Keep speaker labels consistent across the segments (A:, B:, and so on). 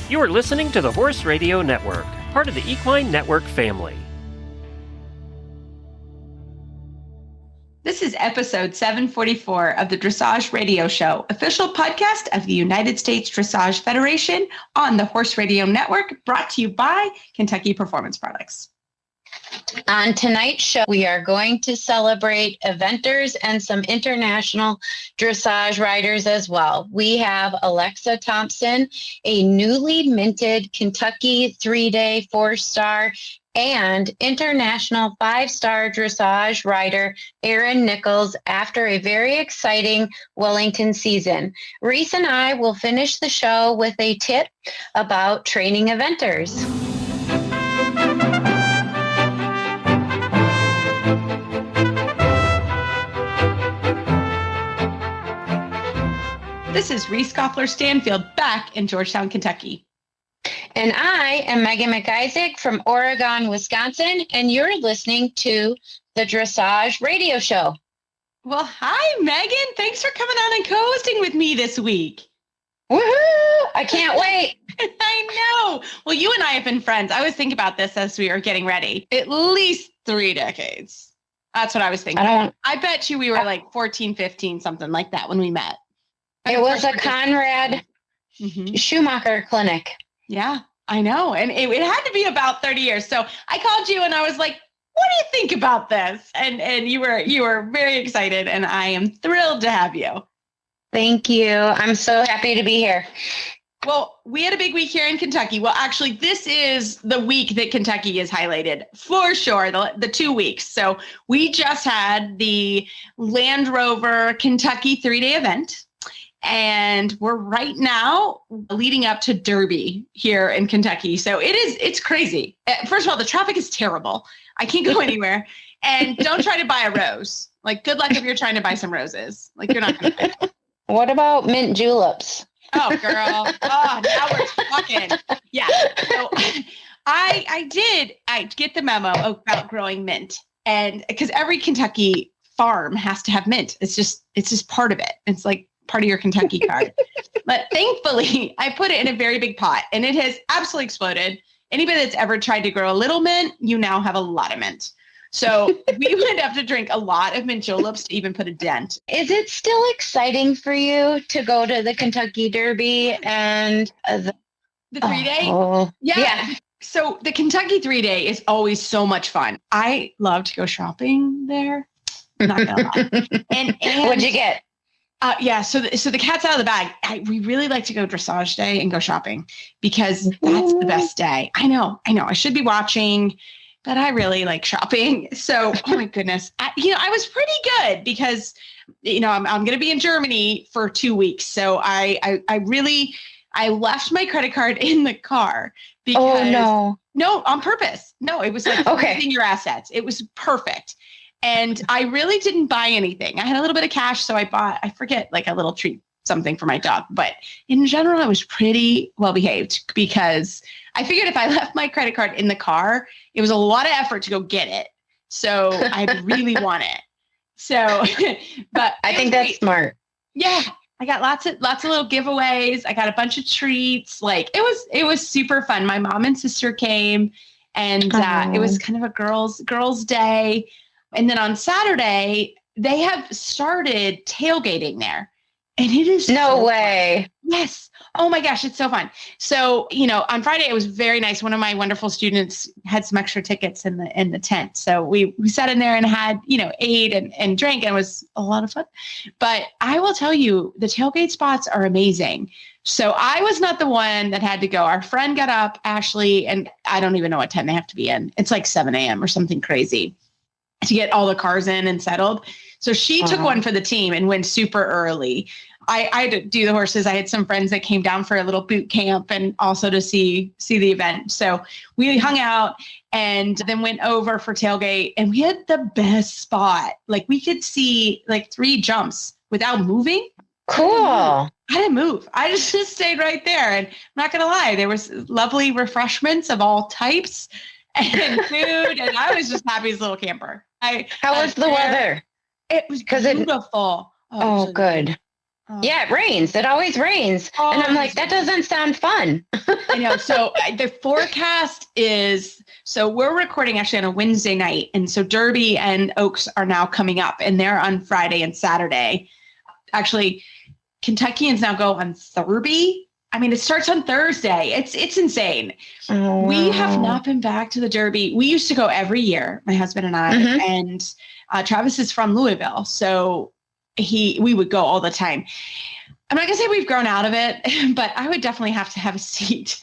A: You are listening to the Horse Radio Network, part of the Equine Network family.
B: This is episode 744 of the Dressage Radio Show, official podcast of the United States Dressage Federation on the Horse Radio Network, brought to you by Kentucky Performance Products.
C: On tonight's show, we are going to celebrate eventers and some international dressage riders as well. We have Alexa Thompson, a newly minted Kentucky 3-day 4-star and international 5-star dressage rider Erin Nichols after a very exciting Wellington season. Reese and I will finish the show with a tip about training eventers.
B: This is Reese Stanfield back in Georgetown, Kentucky.
C: And I am Megan McIsaac from Oregon, Wisconsin, and you're listening to the Dressage Radio Show.
B: Well, hi, Megan. Thanks for coming on and co-hosting with me this week.
C: Woohoo! I can't wait.
B: I know. Well, you and I have been friends. I was thinking about this as we were getting ready. At least 3 decades. That's what I was thinking. I bet you we were like 14, 15, something like that when we met.
C: It was a Conrad Schumacher clinic.
B: Yeah, I know. And it had to be about 30 years. So I called you and I was like, what do you think about this? And you were very excited, and I am thrilled to have you.
C: Thank you. I'm so happy to be here.
B: Well, we had a big week here in Kentucky. Well, actually, this is the week that Kentucky is highlighted for sure, the 2 weeks. So we just had the Land Rover Kentucky 3-day event. And we're right now leading up to Derby here in Kentucky. So it's crazy. First of all, the traffic is terrible. I can't go anywhere. And don't try to buy a rose. Like, good luck if you're trying to buy some roses. Like, you're not going to buy them.
C: What about mint juleps?
B: Oh, girl. Oh, now we're talking. Yeah. So I get the memo about growing mint. And because every Kentucky farm has to have mint. It's just part of it. It's like part of your Kentucky card. But thankfully, I put it in a very big pot, and it has absolutely exploded. Anybody that's ever tried to grow a little mint, you now have a lot of mint. So we would have to drink a lot of mint juleps to even put a dent.
C: Is it still exciting for you to go to the Kentucky Derby and the
B: 3-day?
C: Oh,
B: Yeah. So the Kentucky 3-day is always so much fun. I love to go shopping there. Not gonna lie. And
C: what'd you get?
B: So the cat's out of the bag. We really like to go dressage day and go shopping because that's the best day. I know. I should be watching, but I really like shopping. So, oh my goodness. I was pretty good because, I'm going to be in Germany for 2 weeks. So I left my credit card in the car because no, on purpose. No, it was like using your assets. It was perfect. And I really didn't buy anything. I had a little bit of cash, so I bought, I forget, like a little treat, something for my dog. But in general, I was pretty well behaved because I figured if I left my credit card in the car, it was a lot of effort to go get it. So I really want it. So, but
C: I think that's smart.
B: Yeah. I got lots of little giveaways. I got a bunch of treats. Like it was super fun. My mom and sister came, and it was kind of a girls' day. And then on Saturday, they have started tailgating there. And it is
C: no way.
B: Fun. Yes. Oh my gosh, it's so fun. So, on Friday, it was very nice. One of my wonderful students had some extra tickets in the tent. So we sat in there and had, ate and drank, and it was a lot of fun. But I will tell you, the tailgate spots are amazing. So I was not the one that had to go. Our friend got up, Ashley, and I don't even know what time they have to be in. It's like 7 a.m. or something crazy to get all the cars in and settled. So she took one for the team and went super early. I had to do the horses. I had some friends that came down for a little boot camp and also to see the event. So we hung out and then went over for tailgate, and we had the best spot. Like we could see like 3 jumps without moving.
C: Cool.
B: I didn't move. I just stayed right there. And I'm not going to lie, there was lovely refreshments of all types and food. And I was just happy as a little camper.
C: How was the weather?
B: It was beautiful.
C: Oh, good.
B: Oh.
C: Yeah, it rains. It always rains.
B: Oh,
C: and I'm like, that doesn't sound fun.
B: I know. So the forecast is, so we're recording actually on a Wednesday night. And so Derby and Oaks are now coming up, and they're on Friday and Saturday. Actually, Kentuckians now go on Derby. I mean, it starts on Thursday. It's insane.
C: Oh.
B: We have not been back to the Derby. We used to go every year, my husband and I, and Travis is from Louisville. So we would go all the time. I'm not gonna say we've grown out of it, but I would definitely have to have a seat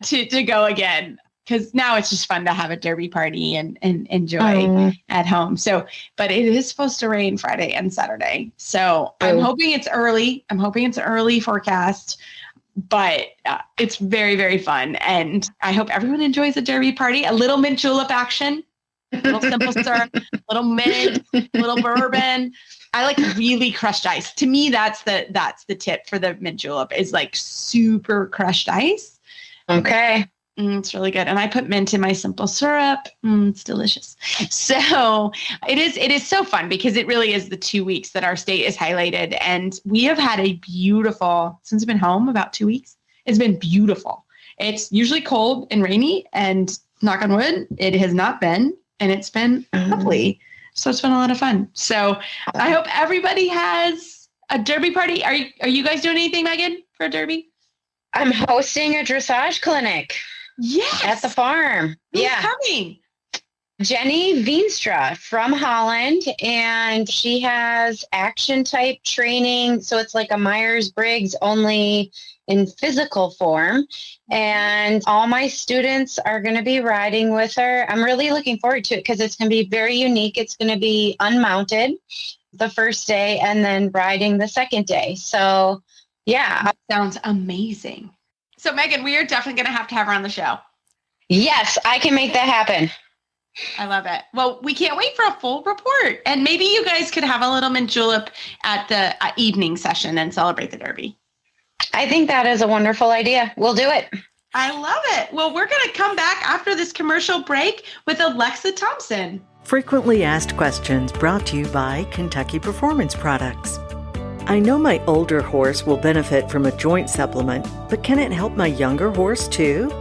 B: to go again, because now it's just fun to have a Derby party and enjoy at home. So, but it is supposed to rain Friday and Saturday. So I'm hoping it's early. I'm hoping it's early forecast, but it's very, very fun. And I hope everyone enjoys the Derby party. A little mint julep action, a little simple syrup, a little mint, a little bourbon. I like really crushed ice. To me, that's the tip for the mint julep, is like super crushed ice.
C: Okay.
B: It's really good. And I put mint in my simple syrup. It's delicious. So it is so fun, because it really is the 2 weeks that our state is highlighted. And we have had a beautiful, since I've been home about 2 weeks, it's been beautiful. It's usually cold and rainy, and knock on wood, it has not been, and it's been lovely. So it's been a lot of fun. So I hope everybody has a Derby party. Are you guys doing anything, Megan, for a Derby?
C: I'm hosting a dressage clinic.
B: Yes.
C: At the farm.
B: Who's coming?
C: Jenny Veenstra from Holland, and she has action type training. So it's like a Myers-Briggs, only in physical form. And all my students are going to be riding with her. I'm really looking forward to it, because it's going to be very unique. It's going to be unmounted the first day and then riding the second day. So yeah.
B: That sounds amazing. So Megan, we are definitely going to have her on the show.
C: Yes, I can make that happen.
B: I love it. Well, we can't wait for a full report. And maybe you guys could have a little mint julep at the evening session and celebrate the Derby.
C: I think that is a wonderful idea. We'll do it.
B: I love it. Well, we're going to come back after this commercial break with Alexa Thompson.
D: Frequently asked questions brought to you by Kentucky Performance Products. I know my older horse will benefit from a joint supplement, but can it help my younger horse too?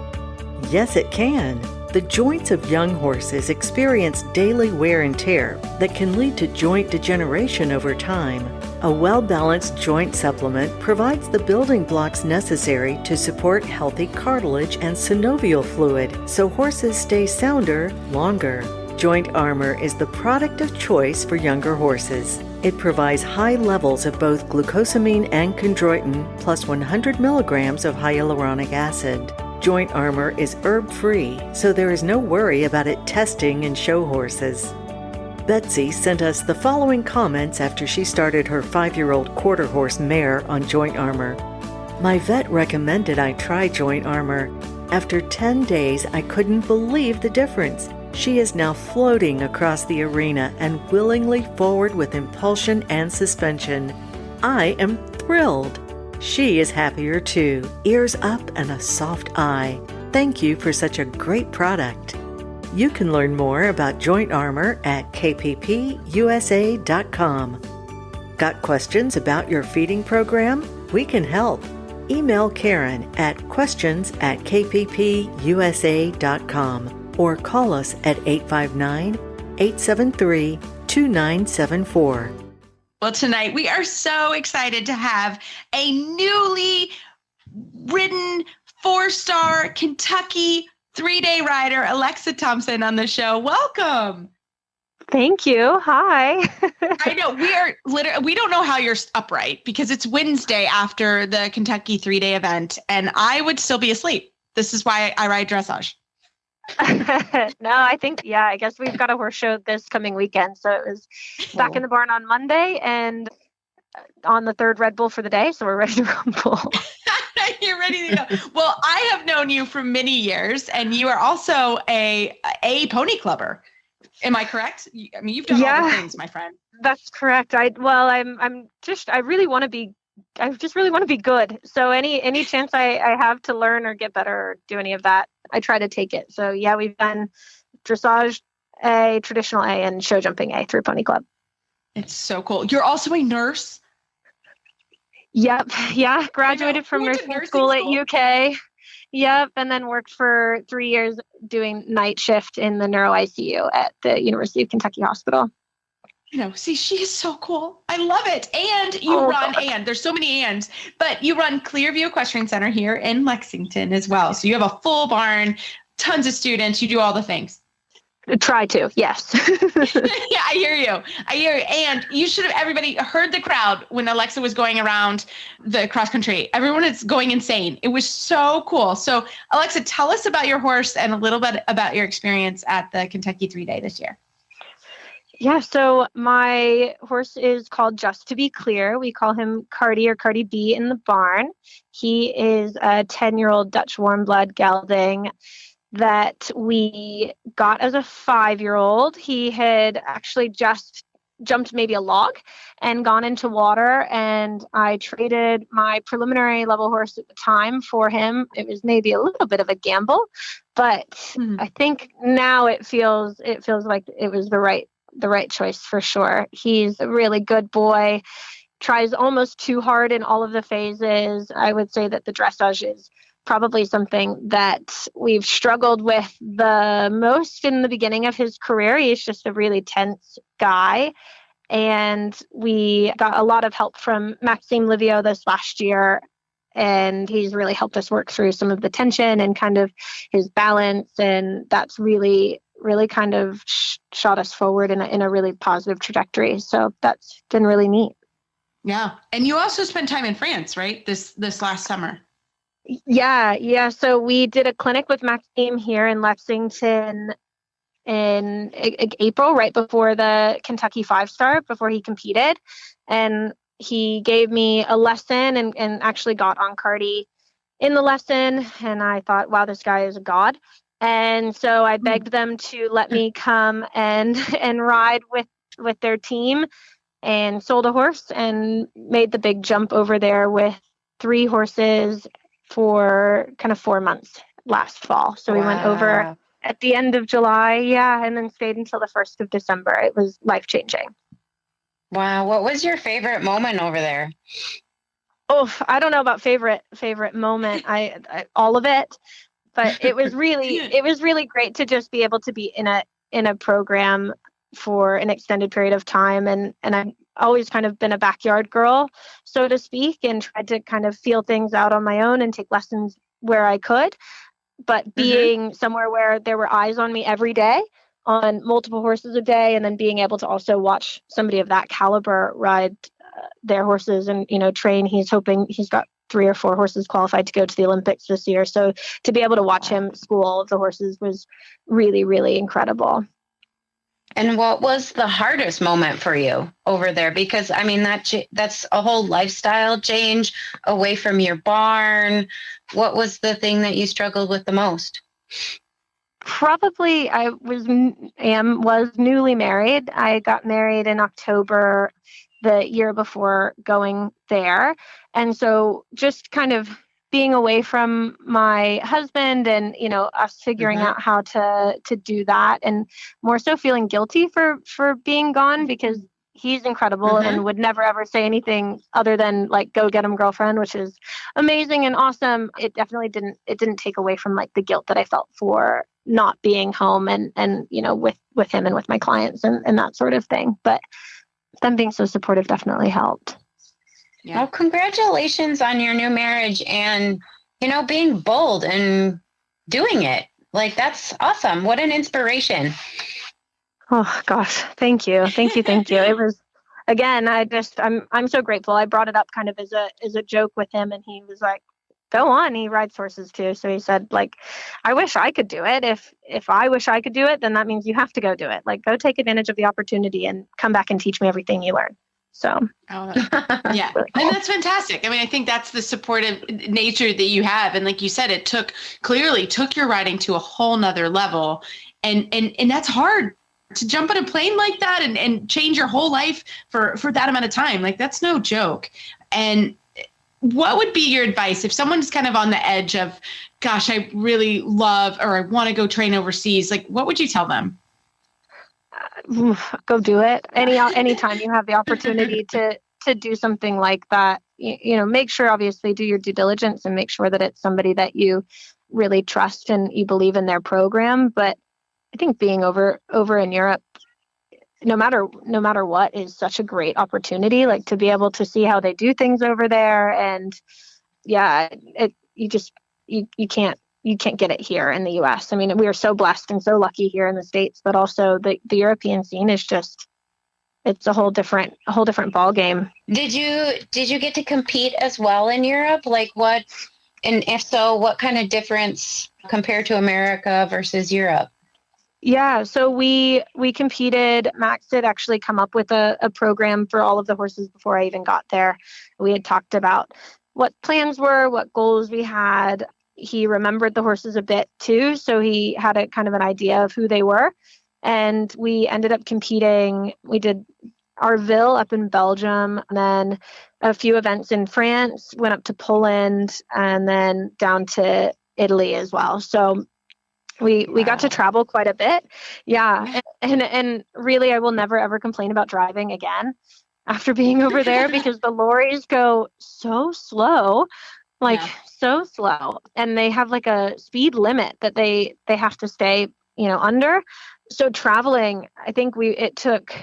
D: Yes, it can. The joints of young horses experience daily wear and tear that can lead to joint degeneration over time. A well-balanced joint supplement provides the building blocks necessary to support healthy cartilage and synovial fluid, so horses stay sounder longer. Joint Armor is the product of choice for younger horses. It provides high levels of both glucosamine and chondroitin, plus 100 milligrams of hyaluronic acid. Joint Armor is herb-free, so there is no worry about it testing in show horses. Betsy sent us the following comments after she started her 5-year-old quarter horse mare on Joint Armor. My vet recommended I try Joint Armor. After 10 days, I couldn't believe the difference. She is now floating across the arena and willingly forward with impulsion and suspension. I am thrilled. She is happier too, ears up and a soft eye. Thank you for such a great product. You can learn more about Joint Armor at kppusa.com. Got questions about your feeding program? We can help. Email Karen at questions@kppusa.com or call us at 859-873-2974.
B: Well, tonight we are so excited to have a newly ridden 4-star Kentucky 3-day rider, Alexa Thompson, on the show. Welcome.
E: Thank you. Hi.
B: I know we don't know how you're upright, because it's Wednesday after the Kentucky 3-day event, and I would still be asleep. This is why I ride dressage.
E: No, I guess we've got a horse show this coming weekend. So it was back in the barn on Monday and on the 3rd Red Bull for the day. So we're ready to rumble.
B: You're ready to go. Well, I have known you for many years, and you are also a pony clubber. Am I correct? I mean, you've done all the things, my friend.
E: That's correct. I just really want to be good. So any chance I have to learn or get better or do any of that, I try to take it. So yeah, we've done dressage A, traditional A, and show jumping A through Pony Club.
B: It's so cool. You're also a nurse.
E: Yep. Yeah. Graduated from
B: You went to
E: nursing school at UK. Yep. And then worked for 3 years doing night shift in the neuro ICU at the University of Kentucky Hospital.
B: See, she is so cool. I love it. And there's so many ands, but you run Clearview Equestrian Center here in Lexington as well. So you have a full barn, tons of students, you do all the things.
E: Try to, yes.
B: Yeah, I hear you. And you should have, everybody heard the crowd when Alexa was going around the cross country. Everyone is going insane. It was so cool. So Alexa, tell us about your horse and a little bit about your experience at the Kentucky 3-Day this year.
E: Yeah, so my horse is called Just to Be Clear. We call him Cardi or Cardi B in the barn. He is a 10-year-old Dutch warm blood gelding that we got as a 5-year-old. He had actually just jumped maybe a log and gone into water, and I traded my preliminary level horse at the time for him. It was maybe a little bit of a gamble, but I think now it feels like it was the right choice for sure. He's a really good boy, tries almost too hard in all of the phases. I would say that the dressage is probably something that we've struggled with the most in the beginning of his career. He's just a really tense guy. And we got a lot of help from Maxime Livio this last year. And he's really helped us work through some of the tension and kind of his balance. And that's really kind of shot us forward in a really positive trajectory. So that's been really neat.
B: Yeah. And you also spent time in France, right? This last summer.
E: Yeah. So we did a clinic with Maxime here in Lexington in April, right before the Kentucky 5-Star, before he competed. And he gave me a lesson and actually got on Cardi in the lesson. And I thought, wow, this guy is a god. And so I begged them to let me come and ride with their team, and sold a horse and made the big jump over there with 3 horses for kind of 4 months last fall. So we went over at the end of July, and then stayed until the 1st of December. It was life-changing.
C: Wow. What was your favorite moment over there?
E: Oh, I don't know about favorite moment. I all of it. But it was really great to just be able to be in a program for an extended period of time. And I've always kind of been a backyard girl, so to speak, and tried to kind of feel things out on my own and take lessons where I could. But being somewhere where there were eyes on me every day, on multiple horses a day, and then being able to also watch somebody of that caliber ride their horses and, train. He's got 3 or 4 horses qualified to go to the Olympics this year. So to be able to watch him school all of the horses was really, really incredible.
C: And what was the hardest moment for you over there? Because, I mean, that's a whole lifestyle change away from your barn. What was the thing that you struggled with the most?
E: Probably I was newly married. I got married in October the year before going there. And so just kind of being away from my husband and, us figuring out how to do that, and more so feeling guilty for being gone, because he's incredible and would never, ever say anything other than like, go get him, girlfriend, which is amazing and awesome. It definitely didn't take away from like the guilt that I felt for not being home and with him and with my clients and that sort of thing. But them being so supportive definitely helped.
C: Yeah. Well, congratulations on your new marriage and, being bold and doing it. Like, that's awesome. What an inspiration.
E: Oh gosh. Thank you. It was, again, I'm so grateful. I brought it up kind of as a joke with him, and he was like, go on. He rides horses too. So he said, like, I wish I could do it. If I wish I could do it, then that means you have to go do it. Like, go take advantage of the opportunity and come back and teach me everything you learn. So,
B: yeah. Really cool. And that's fantastic. I mean, I think that's the supportive nature that you have. And like you said, it took your riding to a whole nother level. And that's hard to jump on a plane like that and change your whole life for that amount of time. Like, that's no joke. And what would be your advice if someone's kind of on the edge of, gosh, I really love, or I want to go train overseas? Like, what would you tell them?
E: Go do it. Anytime you have the opportunity to do something like that, make sure, obviously, do your due diligence and make sure that it's somebody that you really trust and you believe in their program. But I think being over in Europe, no matter what, is such a great opportunity, like to be able to see how they do things over there. And yeah, you can't get it here in the US. I mean, we are so blessed and so lucky here in the States, but also the European scene is just, it's a whole different ball game.
C: Did you get to compete as well in Europe? Like what, and if so, what kind of difference compared to America versus Europe?
E: Yeah, so we competed. Max did actually come up with a program for all of the horses before I even got there. We had talked about what plans were, what goals we had. He remembered the horses a bit too, so he had a kind of an idea of who they were. And we ended up competing. We did Arville up in Belgium, and then a few events in France, went up to Poland, and then down to Italy as well. So we got to travel quite a bit. Yeah. And really, I will never, ever complain about driving again after being over there because the lorries go so slow, so slow. And they have like a speed limit that they have to stay, under. So traveling, I think it took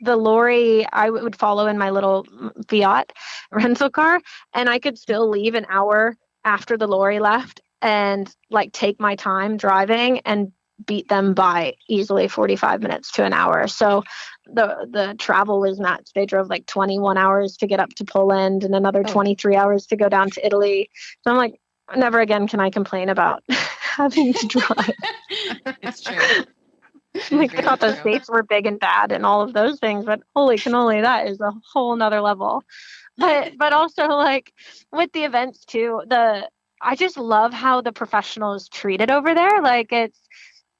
E: the lorry, I would follow in my little Fiat rental car, and I could still leave an hour after the lorry left and like take my time driving and beat them by easily 45 minutes to an hour. So the travel was nuts. They drove like 21 hours to get up to Poland and another 23 hours to go down to Italy. So I'm like, never again can I complain about having to drive.
B: It's true.
E: Like, I thought the States were big and bad and all of those things, but holy cannoli, that is a whole nother level. But also, like, with the events too, I just love how the professionals treat it over there. Like,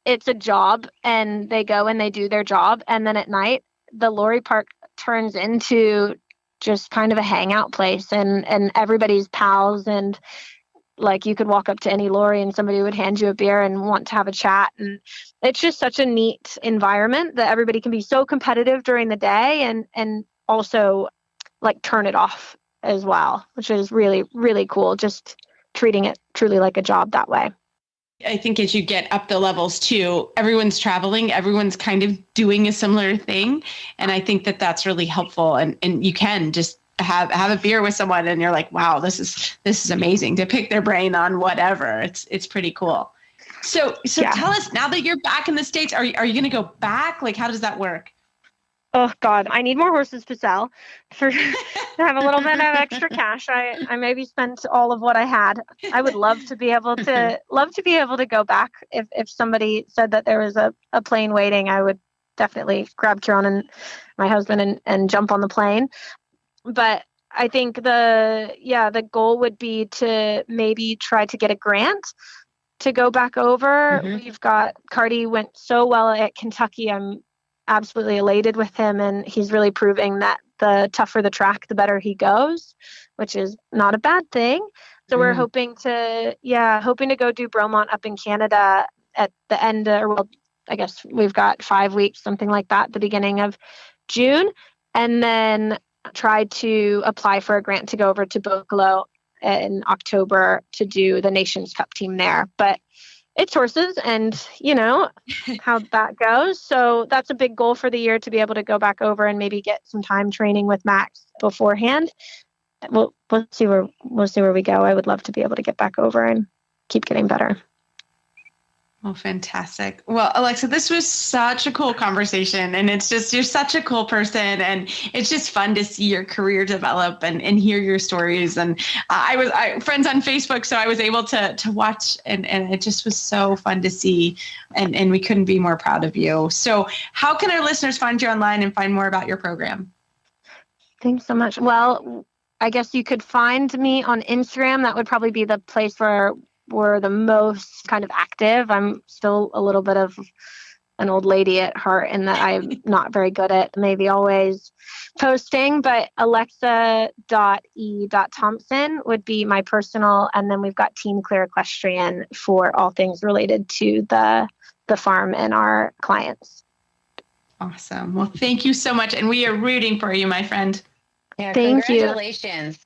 E: it's a job, and they go and they do their job, and then at night the lorry park turns into just kind of a hangout place, and everybody's pals, and like you could walk up to any lorry and somebody would hand you a beer and want to have a chat. And it's just such a neat environment that everybody can be so competitive during the day and also like turn it off as well, which is really, really cool. Just treating it truly like a job that way.
B: I think as you get up the levels too, everyone's traveling, everyone's kind of doing a similar thing. And I think that that's really helpful. And you can just have a beer with someone and you're like, wow, this is amazing, to pick their brain on whatever. It's pretty cool. So yeah. Tell us, now that you're back in the States, are you going to go back? Like, how does that work?
E: Oh God, I need more horses to sell to have a little bit of extra cash. I maybe spent all of what I had. I would love to be able to go back. If somebody said that there was a plane waiting, I would definitely grab Kieran and my husband and jump on the plane. But I think the goal would be to maybe try to get a grant to go back over. Mm-hmm. We've got Cardi went so well at Kentucky. I'm absolutely elated with him, and he's really proving that the tougher the track, the better he goes, which is not a bad thing. So we're hoping to go do Bromont up in Canada at the end, I guess we've got 5 weeks, something like that, the beginning of June, and then try to apply for a grant to go over to Buccolo in October to do the Nations Cup team there. But it's horses, and how that goes. So that's a big goal for the year, to be able to go back over and maybe get some time training with Max beforehand. We'll see where we go. I would love to be able to get back over and keep getting better.
B: Oh, fantastic. Well, Alexa, this was such a cool conversation, and it's just, you're such a cool person, and it's just fun to see your career develop and hear your stories. And I was friends on Facebook, so I was able to watch, and it just was so fun to see, and we couldn't be more proud of you. So how can our listeners find you online and find more about your program?
E: Thanks so much. Well, I guess you could find me on Instagram. That would probably be the place where we're the most kind of active. I'm still a little bit of an old lady at heart, in that I'm not very good at maybe always posting, but Alexa.e.Thompson would be my personal. And then we've got Team Clear Equestrian for all things related to the farm and our clients.
B: Awesome. Well, thank you so much. And we are rooting for you, my friend.
C: Yeah,
E: thank you.
C: Congratulations.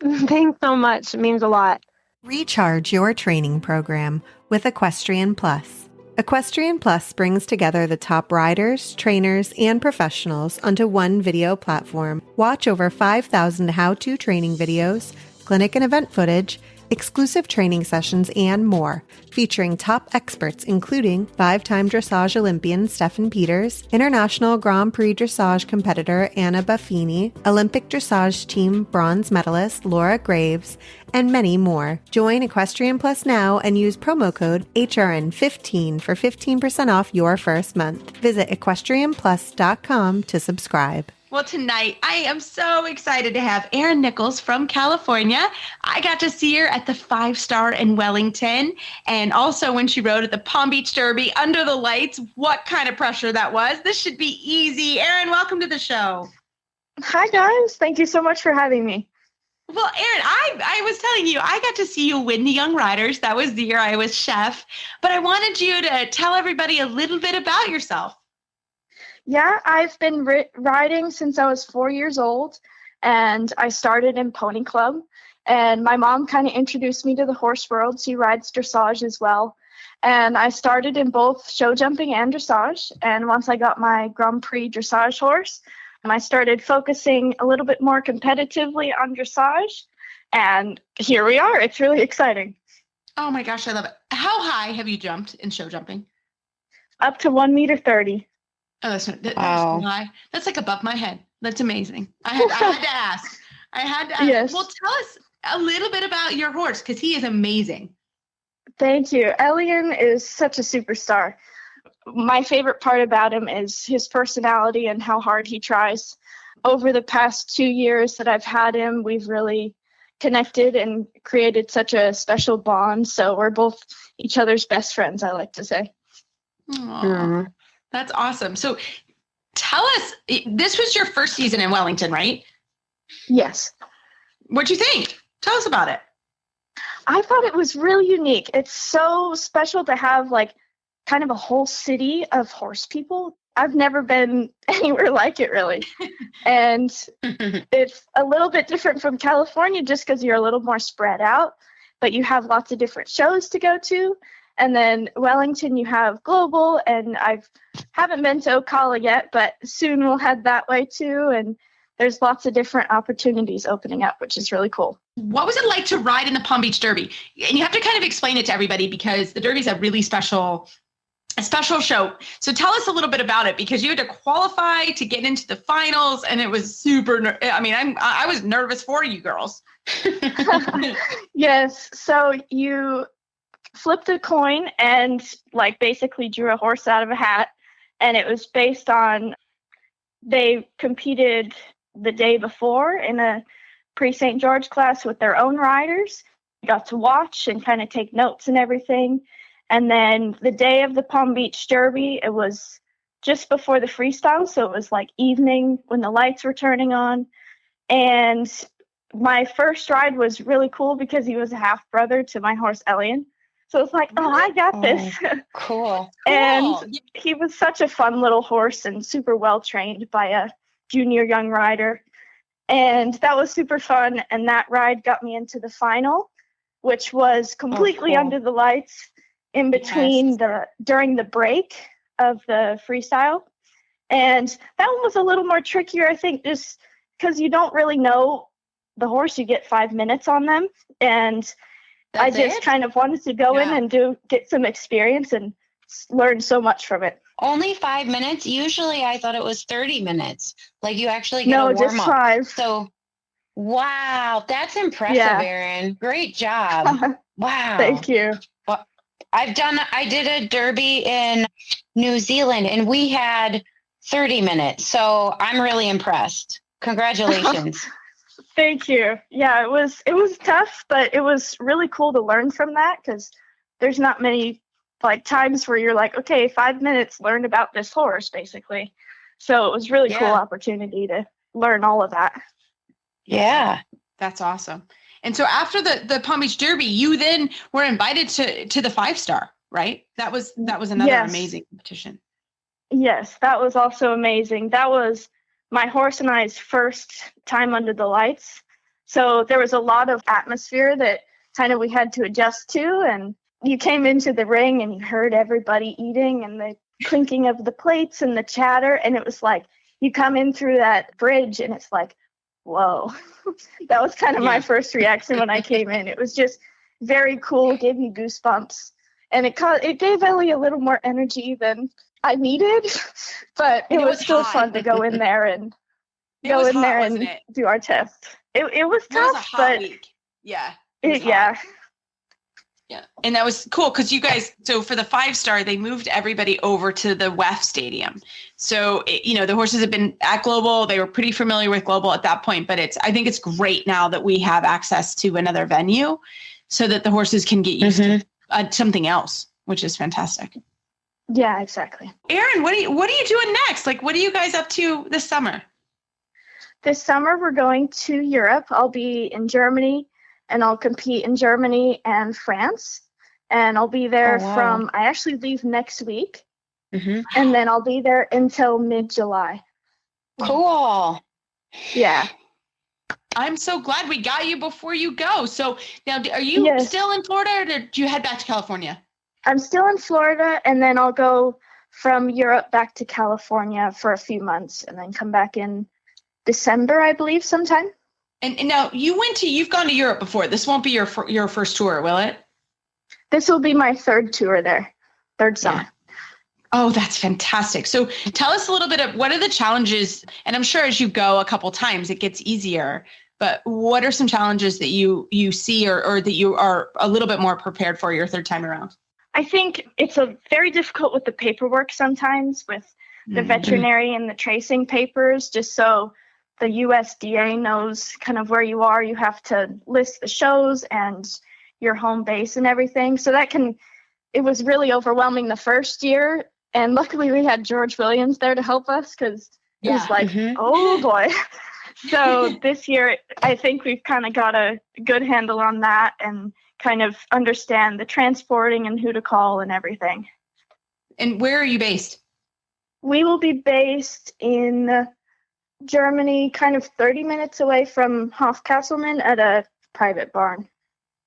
E: Thanks so much. It means a lot.
F: Recharge your training program with Equestrian Plus. Equestrian Plus brings together the top riders, trainers, and professionals onto one video platform. Watch over 5,000 how-to training videos, clinic and event footage, exclusive training sessions, and more, featuring top experts including 5-time dressage Olympian Stefan Peters, International Grand Prix dressage competitor Anna Buffini, Olympic dressage team bronze medalist Laura Graves, and many more. Join Equestrian Plus now and use promo code HRN15 for 15% off your first month. Visit equestrianplus.com to subscribe.
B: Well, tonight I am so excited to have Erin Nichols from California. I got to see her at the 5-Star in Wellington, and also when she rode at the Palm Beach Derby under the lights. What kind of pressure that was. This should be easy. Erin, welcome to the show.
G: Hi, guys. Thank you so much for having me.
B: Well, Erin, I was telling you, I got to see you win the Young Riders. That was the year I was chef. But I wanted you to tell everybody a little bit about yourself.
G: Yeah, I've been riding since I was 4 years old, and I started in Pony Club. And my mom kind of introduced me to the horse world. She rides dressage as well. And I started in both show jumping and dressage. And once I got my Grand Prix dressage horse, I started focusing a little bit more competitively on dressage. And here we are. It's really exciting.
B: Oh my gosh, I love it. How high have you jumped in show jumping?
G: Up to 1.30 meters.
B: Oh, that's so high. That's like above my head. That's amazing. I had to ask.
G: Yes.
B: Well, tell us a little bit about your horse, because he is amazing.
G: Thank you. Elian is such a superstar. My favorite part about him is his personality and how hard he tries. Over the past 2 years that I've had him, we've really connected and created such a special bond. So we're both each other's best friends, I like to say.
B: Aww. That's awesome. So tell us, this was your first season in Wellington, right?
G: Yes.
B: What'd you think? Tell us about it.
G: I thought it was really unique. It's so special to have like kind of a whole city of horse people. I've never been anywhere like it, really. And it's a little bit different from California just because you're a little more spread out, but you have lots of different shows to go to. And then Wellington, you have Global, and I haven't been to Ocala yet, but soon we'll head that way too. And there's lots of different opportunities opening up, which is really cool.
B: What was it like to ride in the Palm Beach Derby? And you have to kind of explain it to everybody because the Derby's a really special show. So tell us a little bit about it, because you had to qualify to get into the finals, and it was super. I was nervous for you girls.
G: Yes. So you flipped a coin and like basically drew a horse out of a hat, and it was based on, they competed the day before in a pre-St. George class with their own riders. You got to watch and kind of take notes and everything. And then the day of the Palm Beach Derby, it was just before the freestyle, so it was like evening when the lights were turning on. And my first ride was really cool because he was a half brother to my horse Elian. So it's like, oh, I got this.
C: Cool.
G: And he was such a fun little horse and super well trained by a junior young rider. And that was super fun. And that ride got me into the final, which was completely under the lights in between during the break of the freestyle. And that one was a little more trickier, I think, just because you don't really know the horse. You get 5 minutes on them. And I just kind of wanted to go in and get some experience and learn so much from it.
C: Only 5 minutes? Usually I thought it was 30 minutes. Like you actually get a warm-up.
G: No, just 5.
C: So, wow, that's impressive, Erin. Great job. Wow.
G: Thank you.
C: Well, I did a derby in New Zealand and we had 30 minutes. So I'm really impressed. Congratulations.
G: Thank you. Yeah, it was tough, but it was really cool to learn from that because there's not many like times where you're like, okay, 5 minutes, learn about this horse, basically. So it was really cool opportunity to learn all of that.
C: Yeah.
B: That's awesome. And so after the Palm Beach Derby, you then were invited to the 5-Star, right? That was another amazing competition.
G: Yes, that was also amazing. That was my horse and I's first time under the lights. So there was a lot of atmosphere that kind of we had to adjust to. And you came into the ring and you heard everybody eating and the clinking of the plates and the chatter. And it was like, you come in through that bridge and it's like, whoa. That was kind of my first reaction when I came in. It was just very cool, gave me goosebumps. And it gave Ellie a little more energy than I needed, but it was still fun to go in there and do our test. It was tough,
B: it was a hot week. Yeah.
G: Yeah.
B: And that was cool because you guys, so for the 5-star, they moved everybody over to the WEF Stadium. So, the horses have been at Global. They were pretty familiar with Global at that point, but I think it's great now that we have access to another venue so that the horses can get used to something else, which is fantastic.
G: Yeah, exactly.
B: Erin, what are you doing next? Like, what are you guys up to this summer?
G: This summer, we're going to Europe. I'll be in Germany, and I'll compete in Germany and France. And I'll be there I actually leave next week. And then I'll be there until mid-July.
C: Cool.
G: Yeah.
B: I'm so glad we got you before you go. So now, are you still in Florida or did you head back to California?
G: I'm still in Florida, and then I'll go from Europe back to California for a few months and then come back in December, I believe, sometime.
B: And now you've gone to Europe before. This won't be your first tour, will it?
G: This will be my third tour there, third summer.
B: Yeah. Oh, that's fantastic. So tell us a little bit of what are the challenges, and I'm sure as you go a couple times, it gets easier, but what are some challenges that you see or that you are a little bit more prepared for your third time around?
G: I think it's very difficult with the paperwork sometimes with the veterinary and the tracing papers, just so the USDA knows kind of where you are. You have to list the shows and your home base and everything. So it was really overwhelming the first year. And luckily we had George Williams there to help us because it was like, oh boy. So this year, I think we've kind of got a good handle on that and kind of understand the transporting and who to call and everything.
B: And where are you based?
G: We will be based in Germany, kind of 30 minutes away from Hofkasselman at a private barn.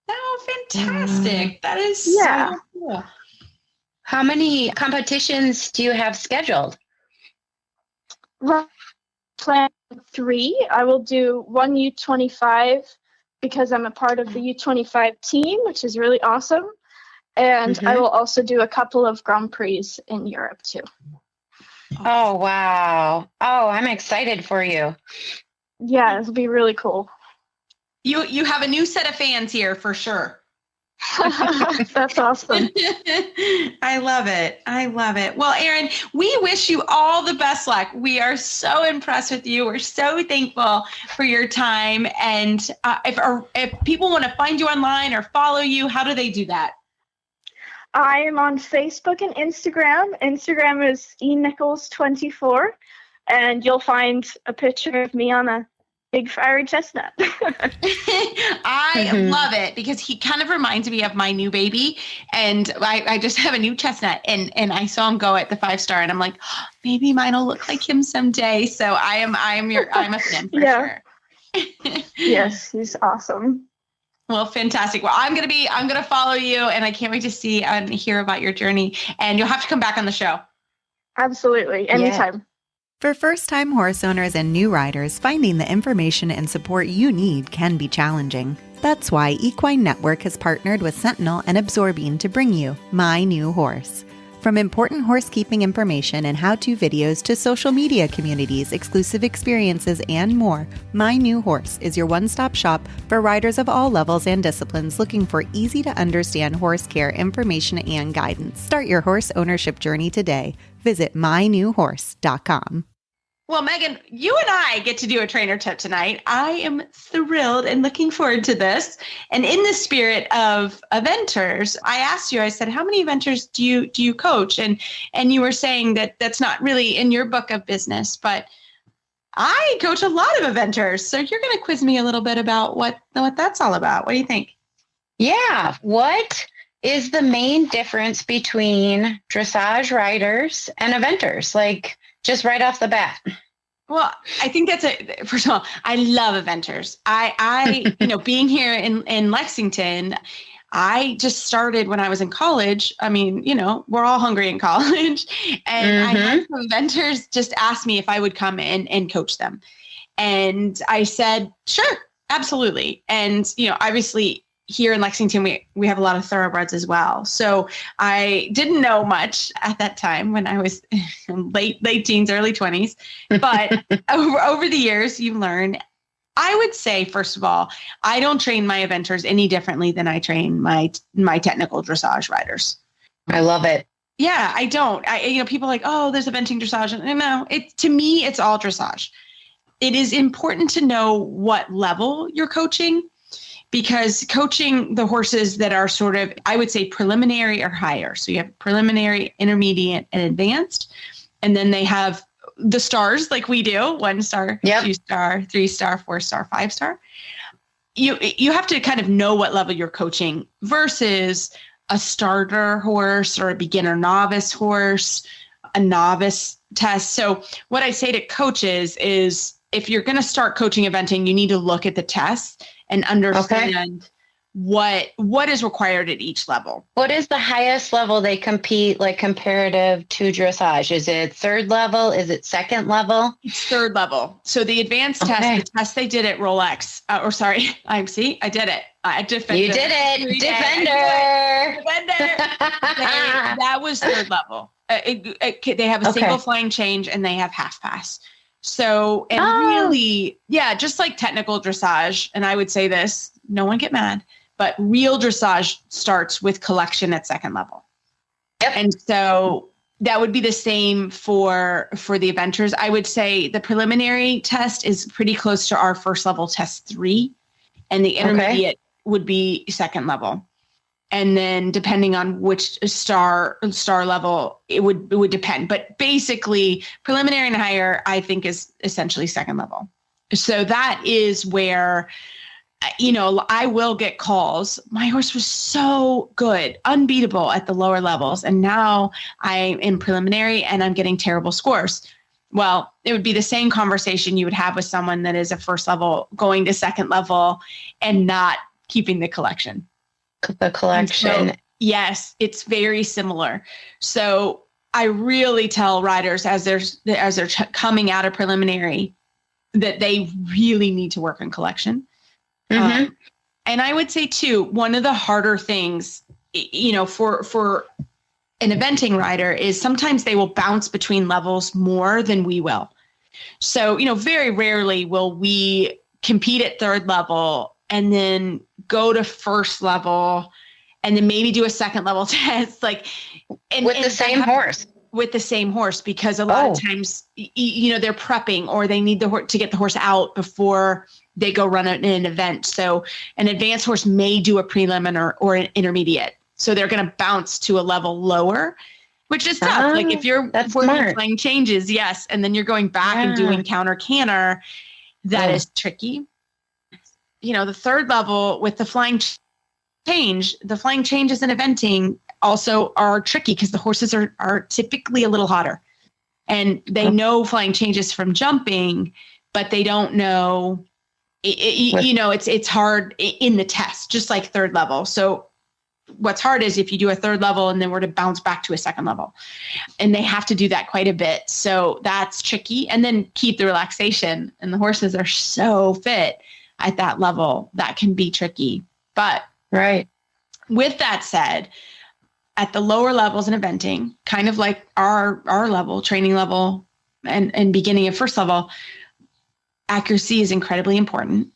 B: Oh, fantastic. That is so cool.
C: How many competitions do you have scheduled?
G: Plan 3. I will do one U25 because I'm a part of the U25 team, which is really awesome. And I will also do a couple of Grand Prix in Europe too.
C: Oh, wow. Oh, I'm excited for you.
G: Yeah, it'll be really cool.
B: You have a new set of fans here for sure.
G: That's awesome.
B: I love it. I love it. Well, Erin, we wish you all the best luck. We are so impressed with you. We're so thankful for your time. And if people want to find you online or follow you, how do they do that?
G: I am on Facebook and Instagram. Instagram is eNichols24, and you'll find a picture of me on a big fiery chestnut.
B: I love it because he kind of reminds me of my new baby, and I just have a new chestnut, and I saw him go at the 5-star, and I'm like, oh, maybe mine will look like him someday. So I'm a fan for sure.
G: Yes, he's awesome.
B: Well, fantastic. Well, I'm gonna follow you, and I can't wait to see and hear about your journey. And you'll have to come back on the show.
G: Absolutely, anytime.
F: Yeah. For first-time horse owners and new riders, finding the information and support you need can be challenging. That's why Equine Network has partnered with Sentinel and Absorbine to bring you My New Horse. From important horsekeeping information and how-to videos to social media communities, exclusive experiences, and more, My New Horse is your one-stop shop for riders of all levels and disciplines looking for easy-to-understand horse care information and guidance. Start your horse ownership journey today. Visit mynewhorse.com.
B: Well, Megan, you and I get to do a trainer tip tonight. I am thrilled and looking forward to this. And in the spirit of eventers, I asked you, I said, how many eventers do you coach? And you were saying that that's not really in your book of business, but I coach a lot of eventers. So you're going to quiz me a little bit about what that's all about. What do you think?
C: Yeah. What is the main difference between dressage riders and eventers? Like, just right off the bat.
B: Well, I think first of all, I love eventers. I being here in Lexington, I just started when I was in college. I mean, we're all hungry in college. And I had some eventers just ask me if I would come in and coach them. And I said, sure, absolutely. And, obviously here in Lexington, we have a lot of thoroughbreds as well. So I didn't know much at that time when I was late teens, early 20s. But over the years, you learn. I would say, first of all, I don't train my eventers any differently than I train my technical dressage riders.
C: I love it.
B: Yeah, I don't. People are like, oh, there's eventing dressage. No, to me, it's all dressage. It is important to know what level you're coaching, because coaching the horses that are sort of, I would say, preliminary or higher. So you have preliminary, intermediate, and advanced. And then they have the stars like we do, 1 star, 2 star, 3 star, 4 star, 5 star. You have to kind of know what level you're coaching versus a starter horse or a beginner novice horse, a novice test. So what I say to coaches is, if you're going to start coaching eventing, you need to look at the tests and understand what is required at each level.
C: What is the highest level they compete, like comparative to dressage? Is it 3rd level? Is it 2nd level?
B: It's 3rd level. So the advanced test, the test they did at Rolex, I did it.
C: You did it. Defender.
B: That was 3rd level. They have a single flying change and they have half pass. So, really, just like technical dressage, and I would say this, no one get mad, but real dressage starts with collection at 2nd level. Yep. And so that would be the same for the eventers. I would say the preliminary test is pretty close to our 1st level test 3, and the intermediate would be 2nd level. And then depending on which star level, it would depend. But basically, preliminary and higher, I think, is essentially 2nd level. So that is where, I will get calls. My horse was so good, unbeatable at the lower levels. And now I'm in preliminary and I'm getting terrible scores. Well, it would be the same conversation you would have with someone that is a 1st level going to 2nd level and not keeping the collection.
C: The collection.
B: So, yes, it's very similar. So I really tell riders as they're coming out of preliminary that they really need to work on collection. And I would say too, one of the harder things, for an eventing rider is sometimes they will bounce between levels more than we will. So, very rarely will we compete at 3rd level and then go to 1st level and then maybe do a 2nd level test,
C: with the same horse.
B: With the same horse, because a lot of times, they're prepping or they need the horse to get the horse out before they go run an event. So an advanced horse may do a prelim or an intermediate. So they're going to bounce to a level lower, which is tough. Like if you're playing changes, yes. And then you're going back and doing counter canter, that is tricky. The 3rd level with the flying change, the flying changes in eventing also are tricky because the horses are typically a little hotter and they know flying changes from jumping, but they don't know, it's hard in the test, just like 3rd level. So what's hard is if you do a 3rd level and then we're to bounce back to a 2nd level, and they have to do that quite a bit. So that's tricky. And then keep the relaxation, and the horses are so fit at that level, that can be tricky. But with that said, at the lower levels in eventing, kind of like our level, training level and beginning of 1st level, accuracy is incredibly important.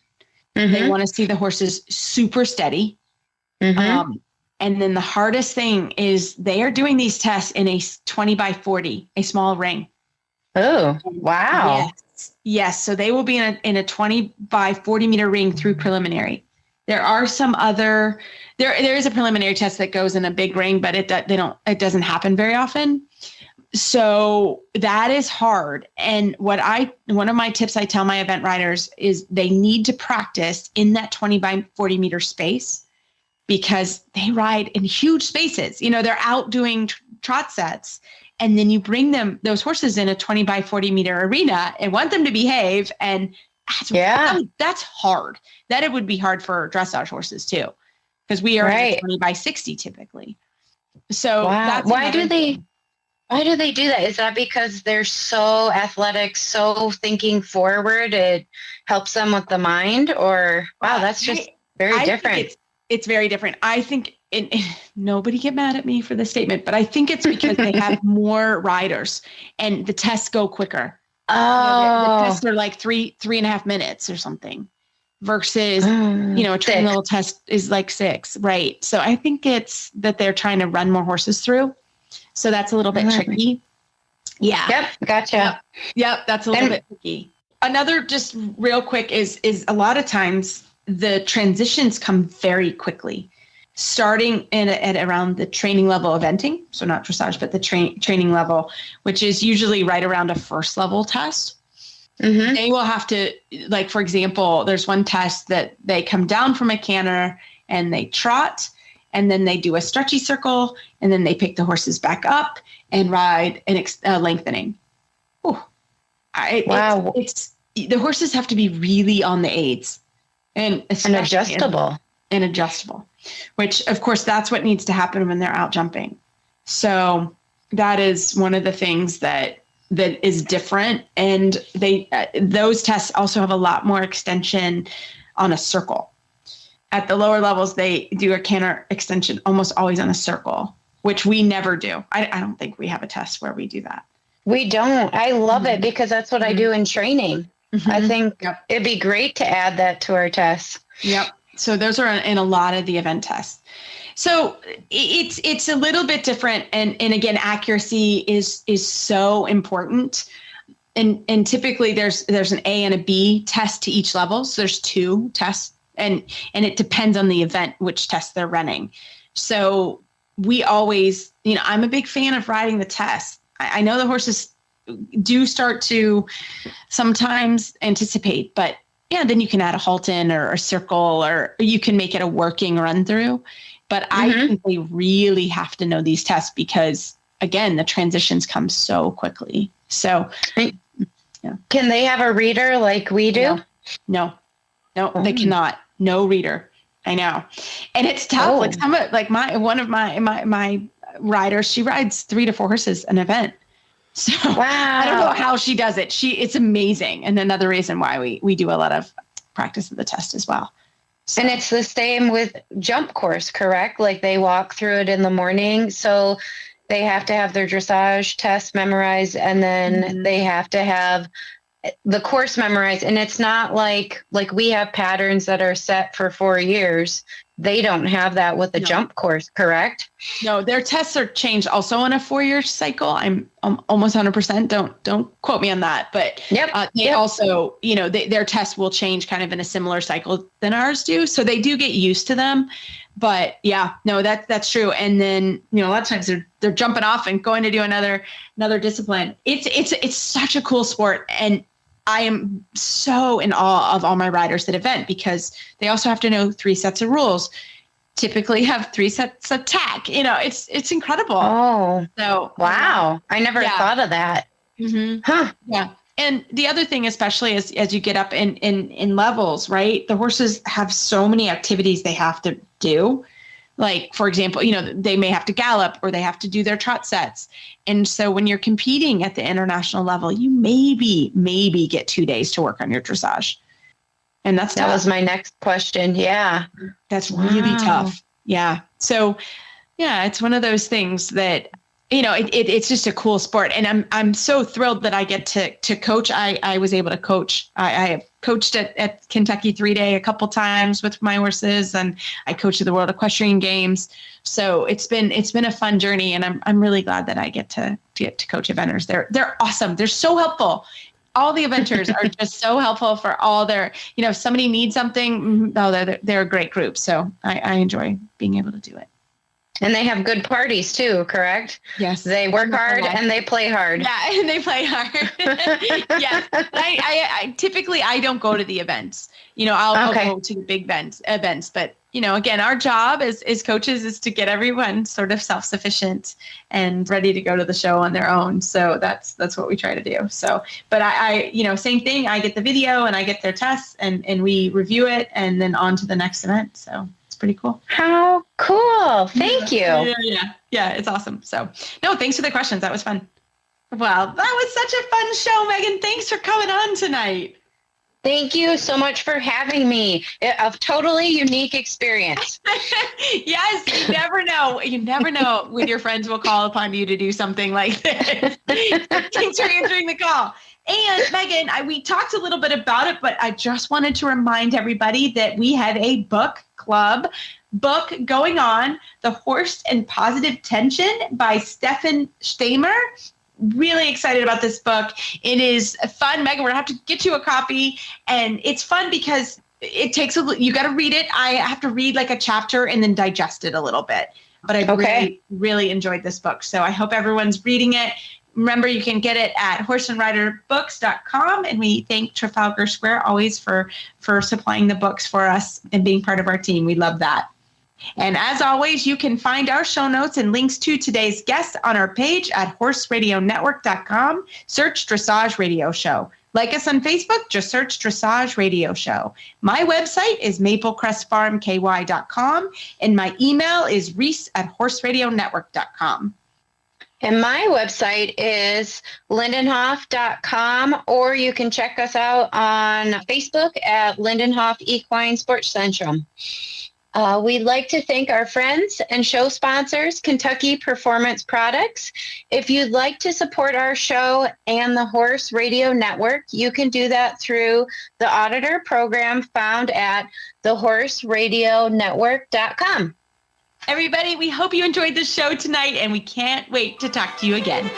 B: They want to see the horses super steady. And then the hardest thing is they are doing these tests in a 20 by 40, a small ring.
C: Oh, wow.
B: Yes. So they will be in a 20 by 40 meter ring through preliminary. There are some other, there is a preliminary test that goes in a big ring, but it doesn't happen very often. So that is hard. And one of my tips I tell my event riders is they need to practice in that 20 by 40 meter space because they ride in huge spaces. They're out doing trot sets, and then you bring those horses in a 20 by 40 meter arena and want them to behave. And that's hard. That it would be hard for dressage horses too, because we are in a 20 by 60 typically. So that's
C: why do they do that? Is that because they're so athletic, so thinking forward, it helps them with the mind? Or that's just very different.
B: It's very different. I think nobody get mad at me for this statement, but I think it's because they have more riders and the tests go quicker. The tests are like 3.5 minutes or something versus, a training level test is like 6. Right. So I think it's that they're trying to run more horses through. So that's a little bit tricky. Yeah.
C: Yep. Gotcha.
B: Yep. That's a little bit tricky. Another just real quick is a lot of times the transitions come very quickly, starting at around the training level eventing. So not dressage, but the training level, which is usually right around a first level test. Mm-hmm. They will have to, like, for example, there's one test that they come down from a canter and they trot, and then they do a stretchy circle, and then they pick the horses back up and ride an lengthening. It's the horses have to be really on the aids and
C: adjustable.
B: And adjustable, which of course that's what needs to happen when they're out jumping. So that is one of the things that is different. And those tests also have a lot more extension on a circle. At the lower levels, they do a canter extension almost always on a circle, which we never do. I don't think we have a test where we do that.
C: We don't. I love it because that's what I do in training. Mm-hmm. I think it'd be great to add that to our tests.
B: Yep. So those are in a lot of the event tests. So it's a little bit different. And again, accuracy is so important. And typically there's an A and a B test to each level. So there's 2 tests, and it depends on the event, which test they're running. So we always, I'm a big fan of riding the test. I know the horses do start to sometimes anticipate, but then you can add a halt in or a circle, or you can make it a working run through. But I think they really have to know these tests because, again, the transitions come so quickly. So,
C: Can they have a reader like we do?
B: No, they cannot. No reader. I know. And it's tough. One of my riders, she rides 3 to 4 horses an event. So I don't know how she does it. It's amazing. And another reason why we do a lot of practice of the test as well. So.
C: And it's the same with jump course, correct? Like they walk through it in the morning. So they have to have their dressage test memorized, and then they have to have the course memorized. And it's not like we have patterns that are set for 4 years. They don't have that with the jump course, correct?
B: No, their tests are changed also on a 4-year cycle. I'm almost 100%. Don't quote me on that, but they also, their tests will change kind of in a similar cycle than ours do. So they do get used to them, but that's true. And then, a lot of times they're jumping off and going to do another discipline. It's such a cool sport. And I am so in awe of all my riders that event because they also have to know 3 sets of rules, typically have 3 sets of tack. It's incredible.
C: Oh,
B: so
C: wow. I never thought of that.
B: Mm-hmm. Huh. Yeah. And the other thing, especially as you get up in levels, right? The horses have so many activities they have to do. Like, for example, they may have to gallop or they have to do their trot sets. And so when you're competing at the international level, you maybe get 2 days to work on your dressage. And that
C: was my next question. Yeah.
B: That's really tough. Yeah. So, it's one of those things that, it's just a cool sport. And I'm so thrilled that I get to coach. I was able to coach. I have coached at Kentucky 3-day a couple times with my horses, and I coached at the World Equestrian Games. So it's been a fun journey, and I'm really glad that I get to coach eventers. They're awesome. They're so helpful. All the eventers are just so helpful for all their, if somebody needs something, they're a great group. So I enjoy being able to do it.
C: And they have good parties too, correct?
B: Yes.
C: They work hard and they play hard.
B: Yeah, and they play hard. Yes. I typically I don't go to the events. I'll go to the big events, but again, our job as coaches is to get everyone sort of self-sufficient and ready to go to the show on their own. So that's what we try to do. So, but I same thing. I get the video and I get their tests and we review it and then on to the next event. So it's pretty cool.
C: How cool. Thank you.
B: Yeah, it's awesome. So no, thanks for the questions. That was fun. Well, that was such a fun show, Megan. Thanks for coming on tonight.
C: Thank you so much for having me. A totally unique experience.
B: Yes, you never know. You never know when your friends will call upon you to do something like this. Thanks for answering the call. And Megan, we talked a little bit about it, but I just wanted to remind everybody that we have a book club book going on, The Horse and Positive Tension by Stefan Stamer. Really excited about this book. It is fun. Megan, we're gonna have to get you a copy. And it's fun because it takes you got to read it. I have to read like a chapter and then digest it a little bit. But I really, really enjoyed this book. So I hope everyone's reading it. Remember, you can get it at horseandriderbooks.com. And we thank Trafalgar Square always for supplying the books for us and being part of our team. We love that. And as always, you can find our show notes and links to today's guests on our page at horseradionetwork.com. Search Dressage Radio Show. Like us on Facebook, just search Dressage Radio Show. My website is maplecrestfarmky.com, and my email is reese@horseradionetwork.com.
C: And my website is lindenhof.com, or you can check us out on Facebook at Lindenhof Equine Sports Centrum. We'd like to thank our friends and show sponsors, Kentucky Performance Products. If you'd like to support our show and the Horse Radio Network, you can do that through the auditor program found at thehorseradionetwork.com.
B: Everybody, we hope you enjoyed the show tonight, and we can't wait to talk to you again.